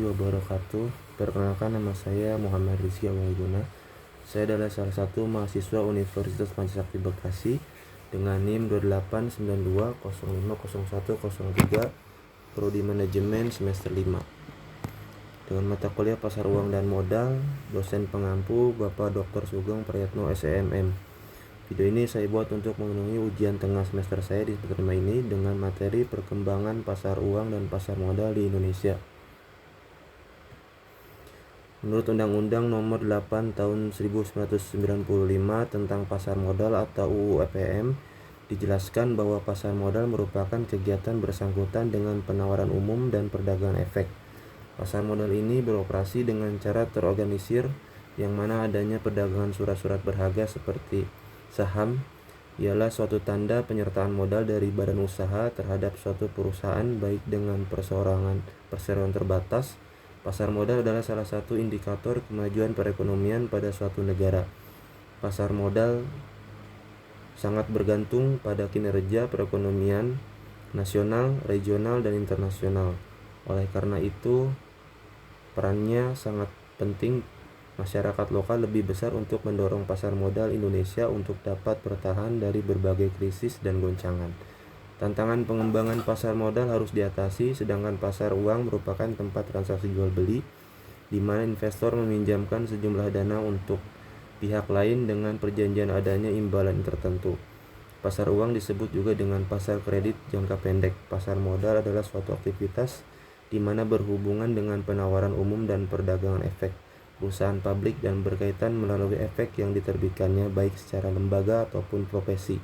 wabarakatuh. Perkenalkan, nama saya Muhammad Rizky Awalguna. Saya adalah salah satu mahasiswa Universitas Pancasakti Bekasi dengan NIM 2892050103 Prodi Manajemen semester 5 dengan mata kuliah Pasar Uang dan Modal. Dosen pengampu Bapak Dr. Sugeng Prayatno SEMM. Video ini saya buat untuk memenuhi ujian tengah semester saya di semester 5 ini dengan materi perkembangan pasar uang dan pasar modal di Indonesia. Menurut Undang-Undang Nomor 8 Tahun 1995 tentang Pasar Modal atau UU EPM, dijelaskan bahwa pasar modal merupakan kegiatan bersangkutan dengan penawaran umum dan perdagangan efek. Pasar modal ini beroperasi dengan cara terorganisir, yang mana adanya perdagangan surat-surat berharga seperti saham ialah suatu tanda penyertaan modal dari badan usaha terhadap suatu perusahaan baik dengan perseroan terbatas. Pasar modal adalah salah satu indikator kemajuan perekonomian pada suatu negara. Pasar modal sangat bergantung pada kinerja perekonomian nasional, regional, dan internasional. Oleh karena itu, perannya sangat penting masyarakat lokal lebih besar untuk mendorong pasar modal Indonesia untuk dapat bertahan dari berbagai krisis dan goncangan. Tantangan pengembangan pasar modal harus diatasi, sedangkan pasar uang merupakan tempat transaksi jual beli, di mana investor meminjamkan sejumlah dana untuk pihak lain dengan perjanjian adanya imbalan tertentu. Pasar uang disebut juga dengan pasar kredit jangka pendek. Pasar modal adalah suatu aktivitas di mana berhubungan dengan penawaran umum dan perdagangan efek perusahaan publik dan berkaitan melalui efek yang diterbitkannya baik secara lembaga ataupun profesi.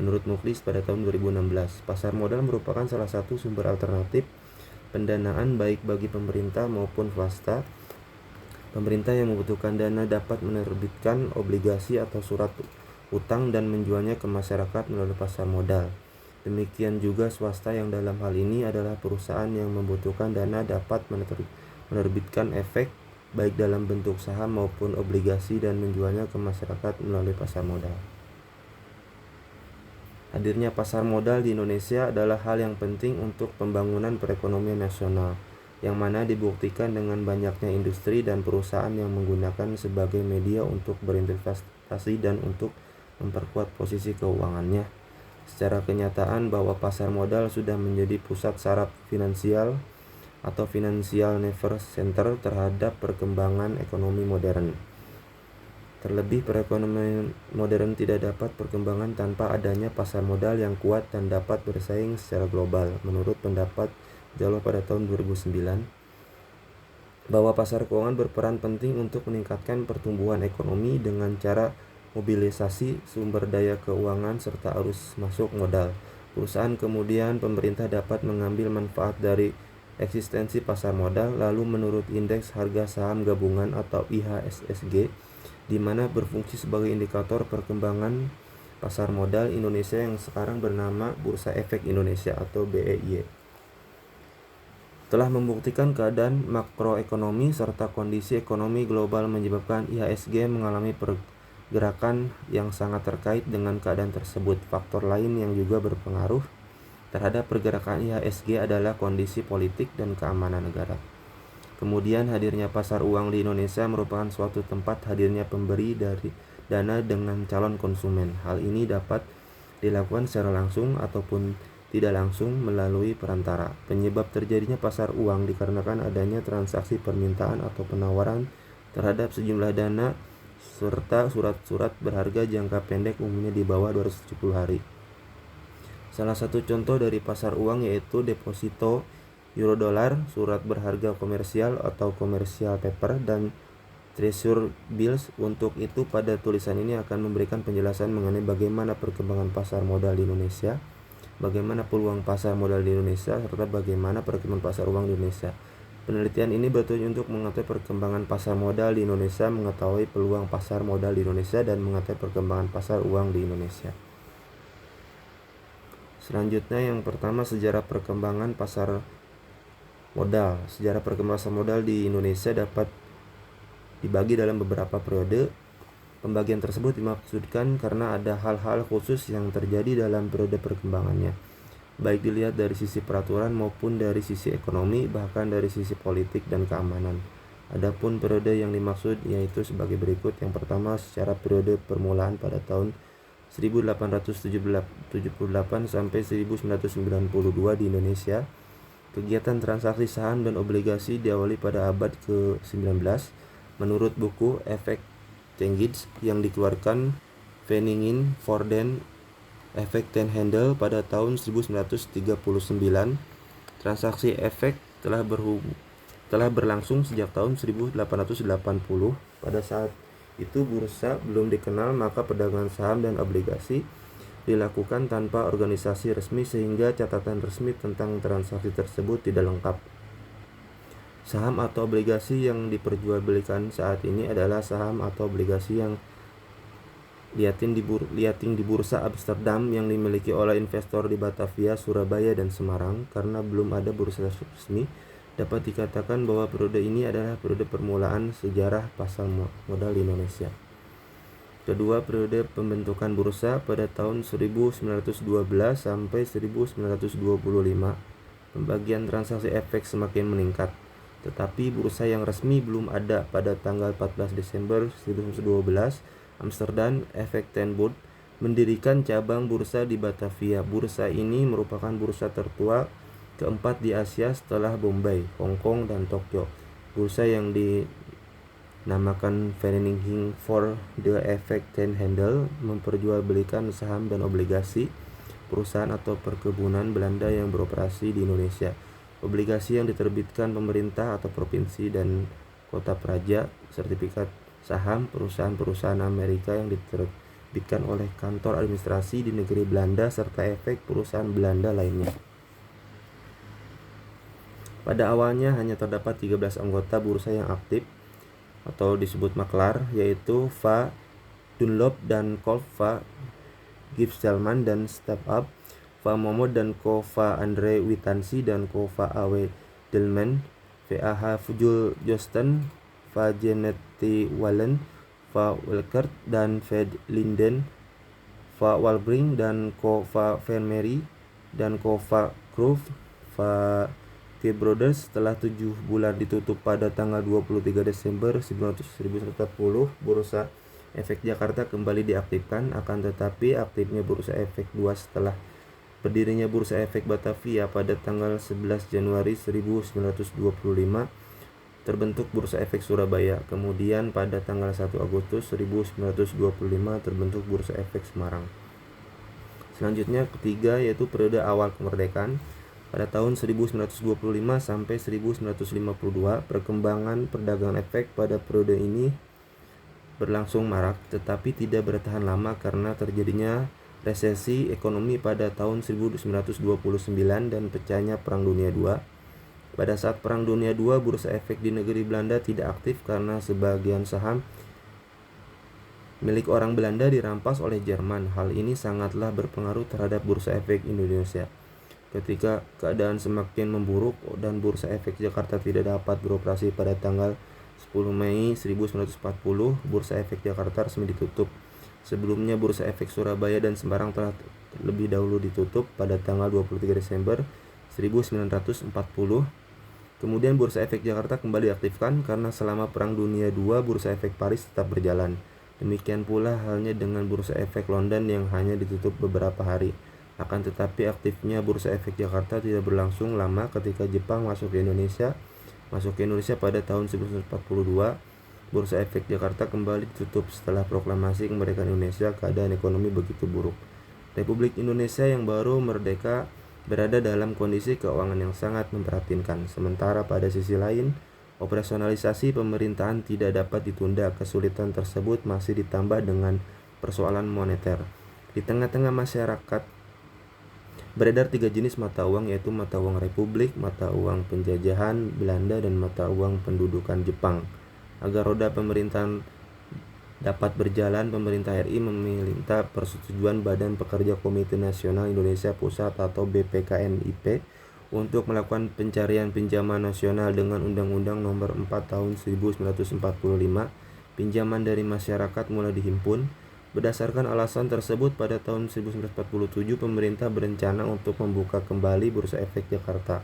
Menurut Muklis pada tahun 2016, pasar modal merupakan salah satu sumber alternatif pendanaan baik bagi pemerintah maupun swasta. Pemerintah yang membutuhkan dana dapat menerbitkan obligasi atau surat utang dan menjualnya ke masyarakat melalui pasar modal. Demikian juga swasta yang dalam hal ini adalah perusahaan yang membutuhkan dana dapat menerbitkan efek baik dalam bentuk saham maupun obligasi dan menjualnya ke masyarakat melalui pasar modal. Hadirnya pasar modal di Indonesia adalah hal yang penting untuk pembangunan perekonomian nasional, yang mana dibuktikan dengan banyaknya industri dan perusahaan yang menggunakan sebagai media untuk berinvestasi dan untuk memperkuat posisi keuangannya. Secara kenyataan bahwa pasar modal sudah menjadi pusat saraf finansial atau financial nervous center terhadap perkembangan ekonomi modern. Terlebih, perekonomian modern tidak dapat perkembangan tanpa adanya pasar modal yang kuat dan dapat bersaing secara global. Menurut pendapat Jallow pada tahun 2009, bahwa pasar keuangan berperan penting untuk meningkatkan pertumbuhan ekonomi dengan cara mobilisasi sumber daya keuangan serta arus masuk modal. Perusahaan kemudian pemerintah dapat mengambil manfaat dari eksistensi pasar modal. Lalu menurut indeks harga saham gabungan atau IHSG, di mana berfungsi sebagai indikator perkembangan pasar modal Indonesia yang sekarang bernama Bursa Efek Indonesia atau BEI, telah membuktikan keadaan makroekonomi serta kondisi ekonomi global menyebabkan IHSG mengalami pergerakan yang sangat terkait dengan keadaan tersebut. Faktor lain yang juga berpengaruh terhadap pergerakan IHSG adalah kondisi politik dan keamanan negara. Kemudian hadirnya pasar uang di Indonesia merupakan suatu tempat hadirnya pemberi dari dana dengan calon konsumen. Hal ini dapat dilakukan secara langsung ataupun tidak langsung melalui perantara. Penyebab terjadinya pasar uang dikarenakan adanya transaksi permintaan atau penawaran terhadap sejumlah dana serta surat-surat berharga jangka pendek umumnya di bawah 270 hari. Salah satu contoh dari pasar uang yaitu deposito Eurodolar, surat berharga komersial atau commercial paper, dan treasury bills. Untuk itu, pada tulisan ini akan memberikan penjelasan mengenai bagaimana perkembangan pasar modal di Indonesia, bagaimana peluang pasar modal di Indonesia, serta bagaimana perkembangan pasar uang di Indonesia. Penelitian ini bertujuan untuk mengetahui perkembangan pasar modal di Indonesia, mengetahui peluang pasar modal di Indonesia, dan mengetahui perkembangan pasar uang di Indonesia. Selanjutnya, yang pertama, sejarah perkembangan pasar modal. Sejarah perkembangan pasar modal di Indonesia dapat dibagi dalam beberapa periode. Pembagian tersebut dimaksudkan karena ada hal-hal khusus yang terjadi dalam periode perkembangannya. baik dilihat dari sisi peraturan maupun dari sisi ekonomi, bahkan dari sisi politik dan keamanan. Adapun periode yang dimaksud yaitu sebagai berikut. Yang pertama, secara periode permulaan pada tahun 1878 sampai 1992 di Indonesia, kegiatan transaksi saham dan obligasi diawali pada abad ke-19 menurut buku Efek Cengiz yang dikeluarkan Veningen Vorden Efek ten Handel pada tahun 1939. Transaksi efek telah berlangsung sejak tahun 1880. Pada saat itu bursa belum dikenal, maka perdagangan saham dan obligasi dilakukan tanpa organisasi resmi sehingga catatan resmi tentang transaksi tersebut tidak lengkap. Saham atau obligasi yang diperjualbelikan saat ini adalah saham atau obligasi yang liatin di Bursa Amsterdam yang dimiliki oleh investor di Batavia, Surabaya, dan Semarang. Karena belum ada bursa resmi, dapat dikatakan bahwa periode ini adalah periode permulaan sejarah pasar modal di Indonesia. Kedua, periode pembentukan bursa pada tahun 1912 sampai 1925. Pembagian transaksi efek semakin meningkat, tetapi bursa yang resmi belum ada. Pada tanggal 14 Desember 1912, Amsterdam Efek ten Bond mendirikan cabang bursa di Batavia. Bursa ini merupakan bursa tertua keempat di Asia setelah Bombay, Hong Kong, dan Tokyo. Bursa yang dinamakan Vereniging voor de Efek ten Handel memperjualbelikan saham dan obligasi perusahaan atau perkebunan Belanda yang beroperasi di Indonesia. Obligasi yang diterbitkan pemerintah atau provinsi dan kota praja, sertifikat saham perusahaan-perusahaan Amerika yang diterbitkan oleh kantor administrasi di negeri Belanda, serta efek perusahaan Belanda lainnya. Pada awalnya hanya terdapat 13 anggota bursa yang aktif atau disebut maklar, yaitu Va Dunlop dan Kolff, Va Gifselman dan Step Up, Va Momod dan Co, Va Andre Witansi dan Co, Va Awe Delman, VAH Fujul Josten, Va Janet T. Wallen, Va Welkert dan Ved Linden, Va Walbring dan Co, Va Vermery dan Co, Va Groove, Va T. Brothers. Setelah 7 bulan ditutup pada tanggal 23 Desember 1940, Bursa Efek Jakarta kembali diaktifkan. Akan tetapi aktifnya Bursa Efek 2 setelah berdirinya Bursa Efek Batavia pada tanggal 11 Januari 1925 terbentuk Bursa Efek Surabaya. Kemudian pada tanggal 1 Agustus 1925 terbentuk Bursa Efek Semarang. Selanjutnya ketiga, yaitu periode awal kemerdekaan. Pada tahun 1925 sampai 1952, perkembangan perdagangan efek pada periode ini berlangsung marak, tetapi tidak bertahan lama karena terjadinya resesi ekonomi pada tahun 1929 dan pecahnya Perang Dunia II. Pada saat Perang Dunia II, bursa efek di negeri Belanda tidak aktif karena sebagian saham milik orang Belanda dirampas oleh Jerman. Hal ini sangatlah berpengaruh terhadap bursa efek Indonesia. Ketika keadaan semakin memburuk dan Bursa Efek Jakarta tidak dapat beroperasi pada tanggal 10 Mei 1940, Bursa Efek Jakarta resmi ditutup. Sebelumnya Bursa Efek Surabaya dan Semarang telah lebih dahulu ditutup pada tanggal 23 Desember 1940. Kemudian Bursa Efek Jakarta kembali diaktifkan karena selama Perang Dunia II Bursa Efek Paris tetap berjalan. Demikian pula halnya dengan Bursa Efek London yang hanya ditutup beberapa hari. Akan tetapi aktifnya Bursa Efek Jakarta tidak berlangsung lama ketika Jepang masuk ke Indonesia pada tahun 1942. Bursa Efek Jakarta kembali ditutup setelah proklamasi kemerdekaan Indonesia. Keadaan ekonomi begitu buruk. Republik Indonesia yang baru merdeka berada dalam kondisi keuangan yang sangat memprihatinkan. Sementara pada sisi lain, operasionalisasi pemerintahan tidak dapat ditunda. Kesulitan tersebut masih ditambah dengan persoalan moneter. Di tengah-tengah masyarakat beredar 3 jenis mata uang, yaitu mata uang Republik, mata uang penjajahan Belanda, dan mata uang pendudukan Jepang. Agar roda pemerintahan dapat berjalan, pemerintah RI meminta persetujuan Badan Pekerja Komite Nasional Indonesia Pusat atau BPKNIP untuk melakukan pencarian pinjaman nasional dengan Undang-Undang Nomor 4 Tahun 1945. Pinjaman dari masyarakat mulai dihimpun. Berdasarkan alasan tersebut, pada tahun 1947 pemerintah berencana untuk membuka kembali Bursa Efek Jakarta.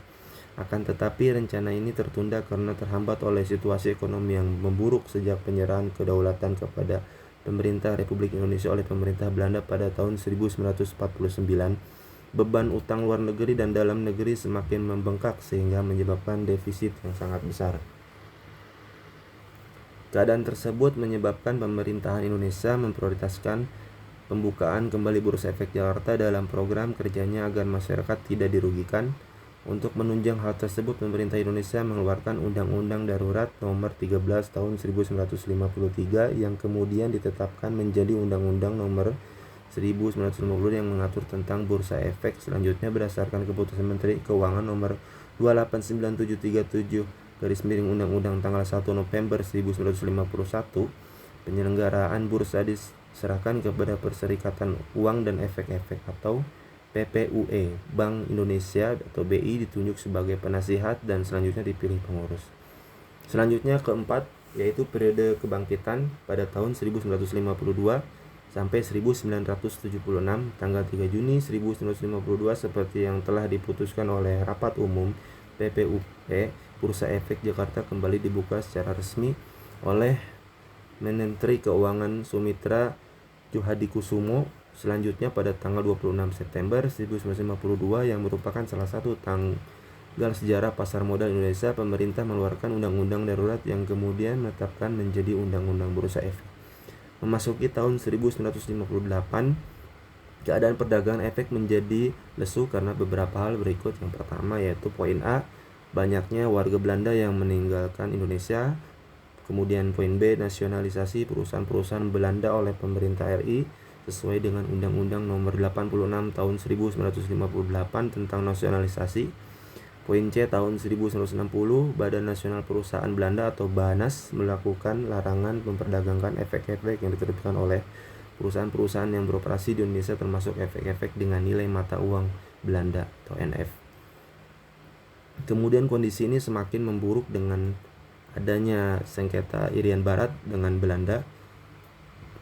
Akan tetapi rencana ini tertunda karena terhambat oleh situasi ekonomi yang memburuk sejak penyerahan kedaulatan kepada pemerintah Republik Indonesia oleh pemerintah Belanda pada tahun 1949. Beban utang luar negeri dan dalam negeri semakin membengkak sehingga menyebabkan defisit yang sangat besar. Keadaan tersebut menyebabkan pemerintahan Indonesia memprioritaskan pembukaan kembali Bursa Efek Jakarta dalam program kerjanya agar masyarakat tidak dirugikan. Untuk menunjang hal tersebut, pemerintah Indonesia mengeluarkan Undang-Undang Darurat Nomor 13 Tahun 1953 yang kemudian ditetapkan menjadi Undang-Undang Nomor 1950 yang mengatur tentang Bursa Efek. Selanjutnya berdasarkan keputusan Menteri Keuangan Nomor 289737 Undang-Undang tanggal 1 November 1951, penyelenggaraan bursa diserahkan kepada Perserikatan Uang dan Efek-Efek atau PPUE. Bank Indonesia atau BI ditunjuk sebagai penasihat dan selanjutnya dipilih pengurus. Selanjutnya keempat, yaitu periode kebangkitan pada tahun 1952 sampai 1976. Tanggal 3 Juni 1952 seperti yang telah diputuskan oleh Rapat Umum PPUE, Bursa Efek Jakarta kembali dibuka secara resmi oleh Menteri Keuangan Sumitra Djohadikusumo. Selanjutnya pada tanggal 26 September 1952 yang merupakan salah satu tanggal sejarah pasar modal Indonesia, pemerintah mengeluarkan Undang-Undang Darurat yang kemudian menetapkan menjadi Undang-Undang Bursa Efek. Memasuki tahun 1958, keadaan perdagangan efek menjadi lesu karena beberapa hal berikut. Yang pertama yaitu poin A, banyaknya warga Belanda yang meninggalkan Indonesia. Kemudian poin B, nasionalisasi perusahaan-perusahaan Belanda oleh pemerintah RI sesuai dengan Undang-Undang Nomor 86 Tahun 1958 tentang nasionalisasi. Poin C, tahun 1960 Badan Nasional Perusahaan Belanda atau BANAS melakukan larangan memperdagangkan efek-efek yang diterbitkan oleh perusahaan-perusahaan yang beroperasi di Indonesia termasuk efek-efek dengan nilai mata uang Belanda atau NF. Kemudian kondisi ini semakin memburuk dengan adanya sengketa Irian Barat dengan Belanda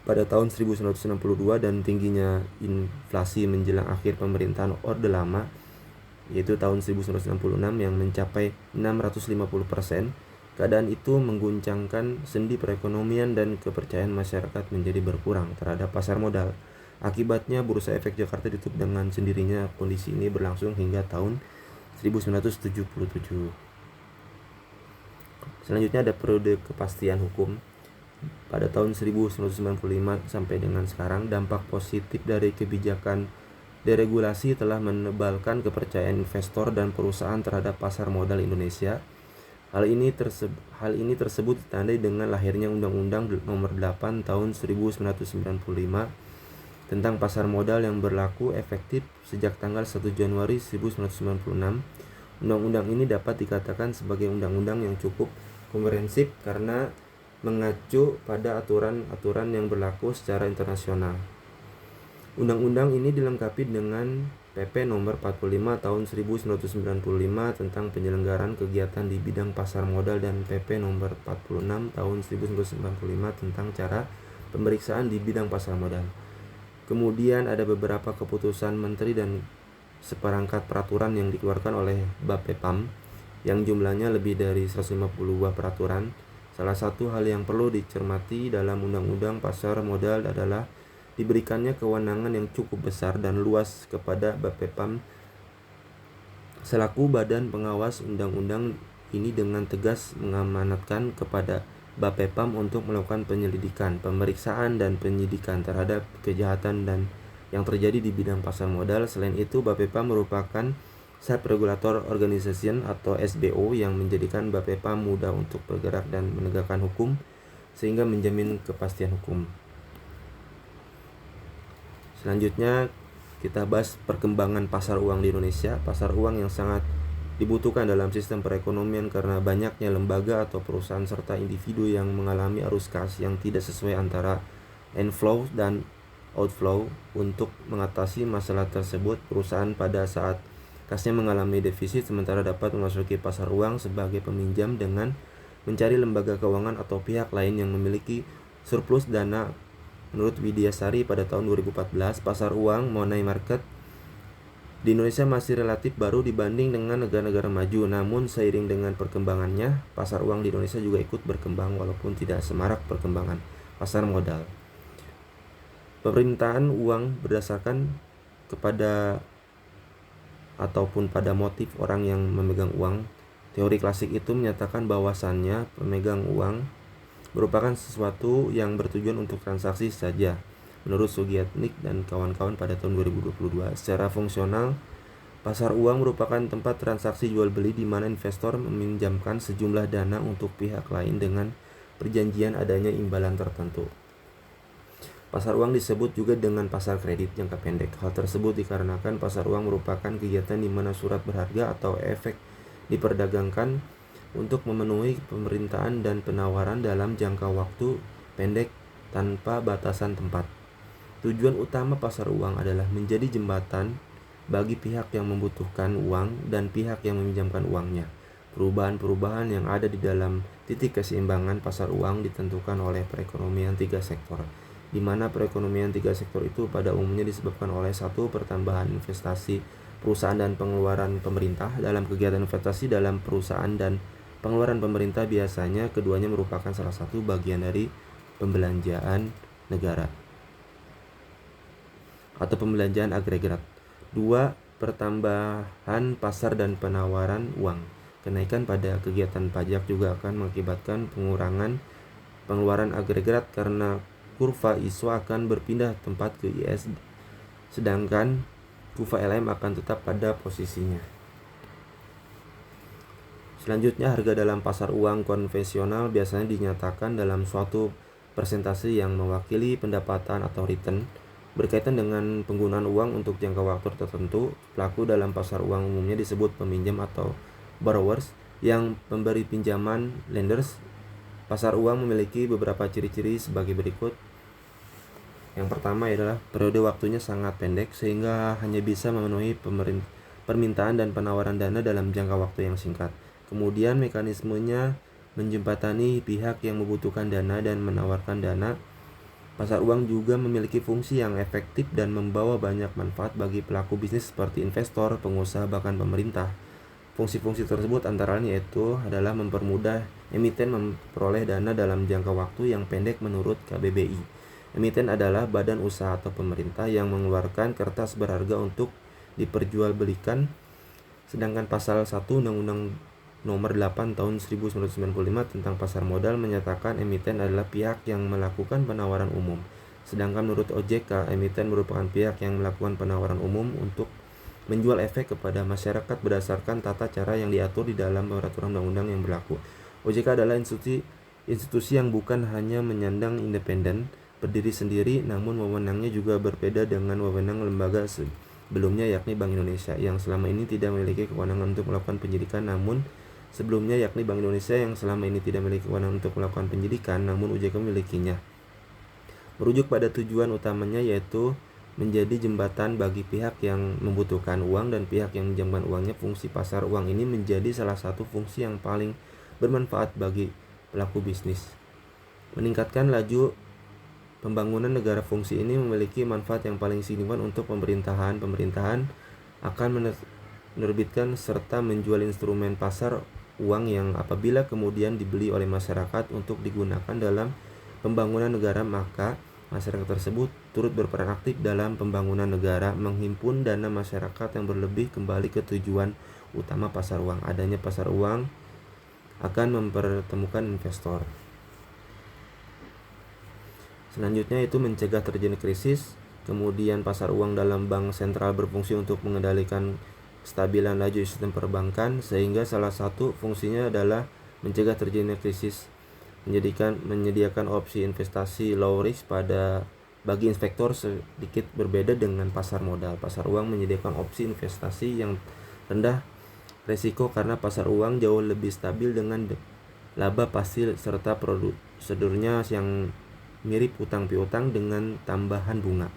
pada tahun 1962 dan tingginya inflasi menjelang akhir pemerintahan Orde Lama, yaitu tahun 1966 yang mencapai 650%. Keadaan itu mengguncangkan sendi perekonomian dan kepercayaan masyarakat menjadi berkurang terhadap pasar modal. Akibatnya Bursa Efek Jakarta ditutup dengan sendirinya. Kondisi ini berlangsung hingga tahun 1977. Selanjutnya ada periode kepastian hukum. Pada tahun 1995 sampai dengan sekarang, dampak positif dari kebijakan deregulasi telah menebalkan kepercayaan investor dan perusahaan terhadap pasar modal Indonesia. Hal ini tersebut ditandai dengan lahirnya Undang-Undang Nomor 8 Tahun 1995 tentang pasar modal yang berlaku efektif sejak tanggal 1 Januari 1996. Undang-undang ini dapat dikatakan sebagai undang-undang yang cukup komprehensif karena mengacu pada aturan-aturan yang berlaku secara internasional. Undang-undang ini dilengkapi dengan PP Nomor 45 Tahun 1995 tentang penyelenggaraan kegiatan di bidang pasar modal dan PP Nomor 46 Tahun 1995 tentang cara pemeriksaan di bidang pasar modal. Kemudian ada beberapa keputusan menteri dan seperangkat peraturan yang dikeluarkan oleh Bapepam yang jumlahnya lebih dari 150 buah peraturan. Salah satu hal yang perlu dicermati dalam Undang-Undang Pasar Modal adalah diberikannya kewenangan yang cukup besar dan luas kepada Bapepam selaku badan pengawas undang-undang ini, dengan tegas mengamanatkan kepada Bapepam untuk melakukan penyelidikan, pemeriksaan, dan penyidikan terhadap kejahatan dan yang terjadi di bidang pasar modal. Selain itu, Bapepam merupakan Sub-Regulator Organization atau SBO yang menjadikan Bapepam mudah untuk bergerak dan menegakkan hukum sehingga menjamin kepastian hukum. Selanjutnya kita bahas perkembangan pasar uang di Indonesia. Pasar uang yang sangat dibutuhkan dalam sistem perekonomian karena banyaknya lembaga atau perusahaan serta individu yang mengalami arus kas yang tidak sesuai antara inflow dan outflow. Untuk mengatasi masalah tersebut, perusahaan pada saat kasnya mengalami defisit sementara dapat memasuki pasar uang sebagai peminjam dengan mencari lembaga keuangan atau pihak lain yang memiliki surplus dana Menurut Widyasari pada tahun 2014, pasar uang money market di Indonesia masih relatif baru dibanding dengan negara-negara maju. Namun seiring dengan perkembangannya, pasar uang di Indonesia juga ikut berkembang walaupun tidak semarak perkembangan pasar modal. Pemerintahan uang berdasarkan kepada ataupun pada motif orang yang memegang uang. Teori klasik itu menyatakan bahwasannya pemegang uang merupakan sesuatu yang bertujuan untuk transaksi saja. Menurut Sugiantnik dan kawan-kawan pada tahun 2022, secara fungsional, pasar uang merupakan tempat transaksi jual beli di mana investor meminjamkan sejumlah dana untuk pihak lain dengan perjanjian adanya imbalan tertentu. Pasar uang disebut juga dengan pasar kredit jangka pendek. Hal tersebut dikarenakan pasar uang merupakan kegiatan di mana surat berharga atau efek diperdagangkan untuk memenuhi permintaan dan penawaran dalam jangka waktu pendek tanpa batasan tempat. Tujuan utama pasar uang adalah menjadi jembatan bagi pihak yang membutuhkan uang dan pihak yang meminjamkan uangnya. Perubahan-perubahan yang ada di dalam titik keseimbangan pasar uang ditentukan oleh perekonomian tiga sektor, di mana perekonomian tiga sektor itu pada umumnya disebabkan oleh satu, pertambahan investasi perusahaan dan pengeluaran pemerintah. Dalam kegiatan investasi dalam perusahaan dan pengeluaran pemerintah biasanya keduanya merupakan salah satu bagian dari pembelanjaan negara atau pembelanjaan agregat. 2. Pertambahan pasar dan penawaran uang. Kenaikan pada kegiatan pajak juga akan mengakibatkan pengurangan pengeluaran agregat karena kurva ISO akan berpindah tempat ke IS, sedangkan kurva LM akan tetap pada posisinya. Selanjutnya, harga dalam pasar uang konvensional biasanya dinyatakan dalam suatu persentase yang mewakili pendapatan atau return. Berkaitan dengan penggunaan uang untuk jangka waktu tertentu, pelaku dalam pasar uang umumnya disebut peminjam atau borrowers, yang pemberi pinjaman lenders. Pasar uang memiliki beberapa ciri-ciri sebagai berikut. Yang pertama adalah periode waktunya sangat pendek sehingga hanya bisa memenuhi permintaan dan penawaran dana dalam jangka waktu yang singkat. Kemudian mekanismenya menjembatani pihak yang membutuhkan dana dan menawarkan dana. Pasar uang juga memiliki fungsi yang efektif dan membawa banyak manfaat bagi pelaku bisnis seperti investor, pengusaha, bahkan pemerintah. Fungsi-fungsi tersebut antara lain yaitu adalah mempermudah emiten memperoleh dana dalam jangka waktu yang pendek menurut KBBI. Emiten adalah badan usaha atau pemerintah yang mengeluarkan kertas berharga untuk diperjualbelikan. Sedangkan pasal 1 Undang-Undang Nomor 8 Tahun 1995 tentang pasar modal menyatakan emiten adalah pihak yang melakukan penawaran umum. Sedangkan menurut OJK, emiten merupakan pihak yang melakukan penawaran umum untuk menjual efek kepada masyarakat berdasarkan tata cara yang diatur di dalam peraturan undang-undang yang berlaku. OJK adalah institusi yang bukan hanya menyandang independen, berdiri sendiri, namun wewenangnya juga berbeda dengan wewenang lembaga sebelumnya yakni Bank Indonesia yang selama ini tidak memiliki kewenangan untuk melakukan penyidikan, namun Bank Indonesia yang selama ini tidak memiliki kewenangan untuk melakukan penyidikan, namun OJK memilikinya. Merujuk pada tujuan utamanya yaitu menjadi jembatan bagi pihak yang membutuhkan uang dan pihak yang meminjamkan uangnya. Fungsi pasar uang ini menjadi salah satu fungsi yang paling bermanfaat bagi pelaku bisnis. Meningkatkan laju pembangunan negara. Fungsi ini memiliki manfaat yang paling signifikan untuk pemerintahan. Pemerintahan akan menerbitkan serta menjual instrumen pasar uang yang apabila kemudian dibeli oleh masyarakat untuk digunakan dalam pembangunan negara, maka masyarakat tersebut turut berperan aktif dalam pembangunan negara. Menghimpun dana masyarakat yang berlebih kembali ke tujuan utama pasar uang. Adanya pasar uang akan mempertemukan investor. Selanjutnya itu mencegah terjadi krisis. Kemudian pasar uang dalam bank sentral berfungsi untuk mengendalikan kestabilan laju sistem perbankan, sehingga salah satu fungsinya adalah mencegah terjadinya krisis, menyediakan opsi investasi low risk bagi investor. Sedikit berbeda dengan pasar modal. Pasar uang menyediakan opsi investasi yang rendah risiko karena pasar uang jauh lebih stabil dengan laba pasti serta prosedurnya yang mirip utang piutang dengan tambahan bunga.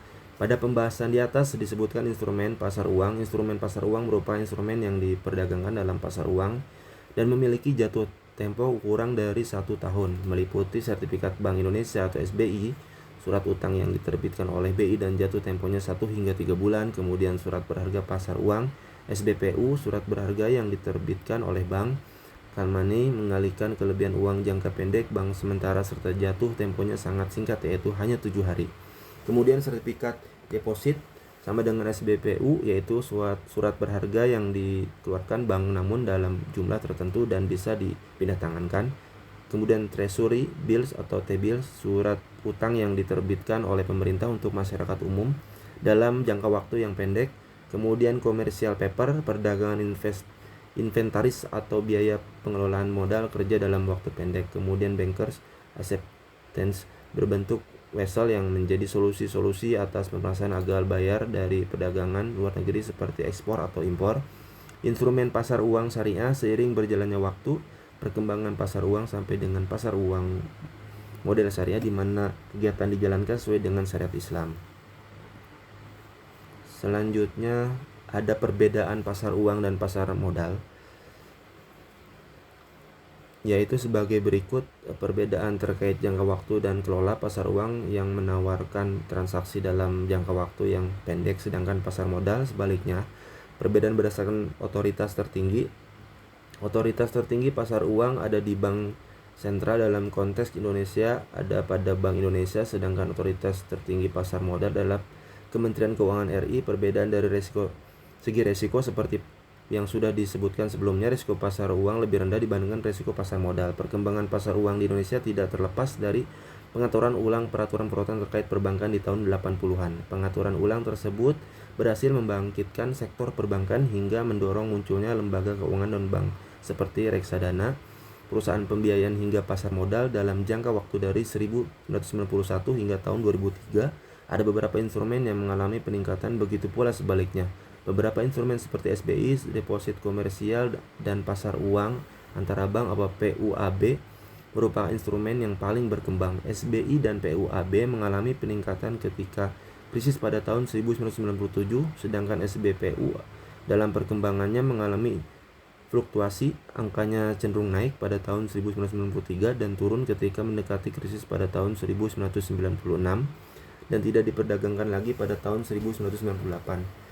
Pada pembahasan di atas disebutkan instrumen pasar uang. Instrumen pasar uang merupakan instrumen yang diperdagangkan dalam pasar uang dan memiliki jatuh tempo kurang dari 1 tahun, meliputi sertifikat Bank Indonesia atau SBI, surat utang yang diterbitkan oleh BI dan jatuh temponya 1 hingga 3 bulan. Kemudian surat berharga pasar uang SBPU, surat berharga yang diterbitkan oleh bank. Money mengalihkan kelebihan uang jangka pendek bank sementara serta jatuh temponya sangat singkat, yaitu hanya 7 hari. Kemudian sertifikat deposit sama dengan SBPU, yaitu surat berharga yang dikeluarkan bank namun dalam jumlah tertentu dan bisa dipindahtangankan. Kemudian treasury bills atau T-bills, surat utang yang diterbitkan oleh pemerintah untuk masyarakat umum dalam jangka waktu yang pendek. Kemudian commercial paper, perdagangan inventaris atau biaya pengelolaan modal kerja dalam waktu pendek. Kemudian bankers acceptance, berbentuk wesel yang menjadi solusi-solusi atas pemerasan agal bayar dari perdagangan luar negeri seperti ekspor atau impor. Instrumen pasar uang syariah, seiring berjalannya waktu perkembangan pasar uang sampai dengan pasar uang model syariah di mana kegiatan dijalankan sesuai dengan syariat Islam. Selanjutnya ada perbedaan pasar uang dan pasar modal, yaitu sebagai berikut. Perbedaan terkait jangka waktu dan kelola. Pasar uang yang menawarkan transaksi dalam jangka waktu yang pendek, sedangkan pasar modal sebaliknya. Perbedaan berdasarkan otoritas tertinggi. Otoritas tertinggi pasar uang ada di Bank Sentral, dalam konteks Indonesia ada pada Bank Indonesia, sedangkan otoritas tertinggi pasar modal adalah Kementerian Keuangan RI. Perbedaan dari segi resiko seperti yang sudah disebutkan sebelumnya, risiko pasar uang lebih rendah dibandingkan risiko pasar modal. Perkembangan pasar uang di Indonesia tidak terlepas dari pengaturan ulang peraturan-peraturan terkait perbankan di tahun 80-an. Pengaturan ulang tersebut berhasil membangkitkan sektor perbankan hingga mendorong munculnya lembaga keuangan non-bank seperti reksadana, perusahaan pembiayaan hingga pasar modal dalam jangka waktu dari 1991 hingga tahun 2003. Ada beberapa instrumen yang mengalami peningkatan, begitu pula sebaliknya. Beberapa instrumen seperti SBI, deposit komersial, dan pasar uang antara bank atau PUAB merupakan instrumen yang paling berkembang. SBI dan PUAB mengalami peningkatan ketika krisis pada tahun 1997, sedangkan SBPU dalam perkembangannya mengalami fluktuasi, angkanya cenderung naik pada tahun 1993 dan turun ketika mendekati krisis pada tahun 1996 dan tidak diperdagangkan lagi pada tahun 1998.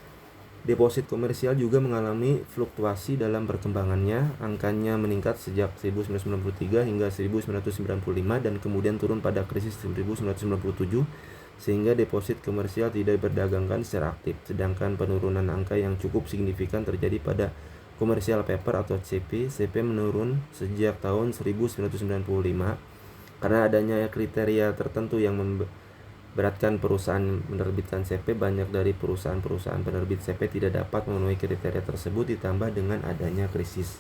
Deposit komersial juga mengalami fluktuasi dalam perkembangannya, angkanya meningkat sejak 1993 hingga 1995 dan kemudian turun pada krisis 1997 sehingga deposit komersial tidak diperdagangkan secara aktif. Sedangkan penurunan angka yang cukup signifikan terjadi pada commercial paper atau CP. CP menurun sejak tahun 1995 karena adanya kriteria tertentu yang beratkan perusahaan menerbitkan CP. Banyak dari perusahaan-perusahaan penerbit CP tidak dapat memenuhi kriteria tersebut, ditambah dengan adanya krisis.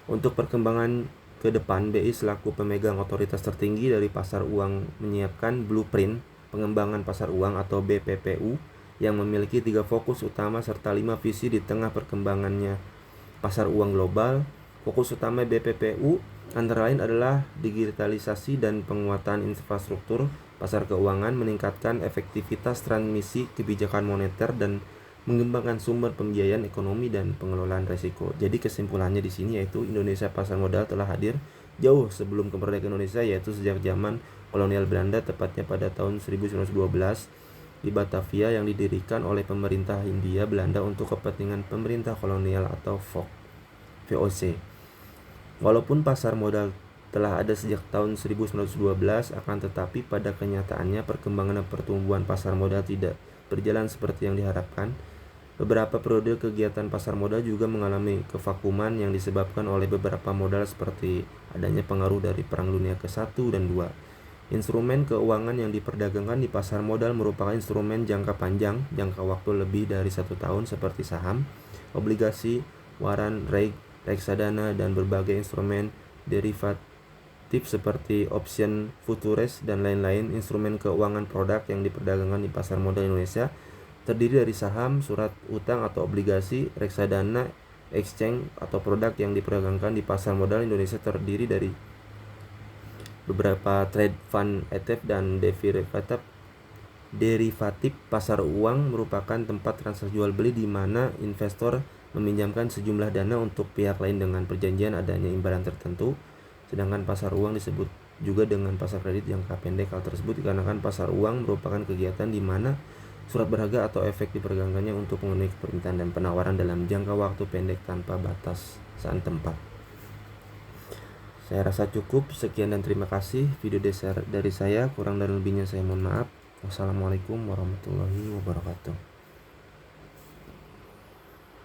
Untuk perkembangan ke depan, BI selaku pemegang otoritas tertinggi dari pasar uang menyiapkan blueprint pengembangan pasar uang atau BPPU yang memiliki 3 fokus utama serta 5 visi di tengah perkembangannya pasar uang global. Fokus utama BPPU antara lain adalah digitalisasi dan penguatan infrastruktur pasar keuangan, meningkatkan efektivitas transmisi kebijakan moneter, dan mengembangkan sumber pembiayaan ekonomi dan pengelolaan risiko. Jadi kesimpulannya di sini yaitu Indonesia pasar modal telah hadir jauh sebelum kemerdekaan Indonesia, yaitu sejak zaman kolonial Belanda, tepatnya pada tahun 1912 di Batavia, yang didirikan oleh pemerintah Hindia Belanda untuk kepentingan pemerintah kolonial atau VOC. Walaupun pasar modal telah ada sejak tahun 1912, akan tetapi pada kenyataannya perkembangan dan pertumbuhan pasar modal tidak berjalan seperti yang diharapkan. Beberapa periode kegiatan pasar modal juga mengalami kevakuman yang disebabkan oleh beberapa modal seperti adanya pengaruh dari Perang Dunia ke-1 dan 2. Instrumen keuangan yang diperdagangkan di pasar modal merupakan instrumen jangka panjang, jangka waktu lebih dari 1 tahun seperti saham, obligasi, waran, reksadana, dan berbagai instrumen derivatif seperti option, futures, dan lain-lain. Instrumen keuangan produk yang diperdagangkan di pasar modal Indonesia terdiri dari saham, surat utang atau obligasi, reksadana, exchange atau produk yang diperdagangkan di pasar modal Indonesia terdiri dari beberapa trade fund, ETF, dan derivatif. Pasar uang merupakan tempat transaksi jual beli di mana investor meminjamkan sejumlah dana untuk pihak lain dengan perjanjian adanya imbalan tertentu. Sedangkan pasar uang disebut juga dengan pasar kredit jangka pendek. Hal tersebut dikarenakan pasar uang merupakan kegiatan di mana surat berharga atau efek diperdagangkannya untuk memenuhi permintaan dan penawaran dalam jangka waktu pendek tanpa batasan tempat. Saya rasa cukup. Sekian dan terima kasih video dari saya. Kurang dan lebihnya saya mohon maaf. Wassalamualaikum warahmatullahi wabarakatuh.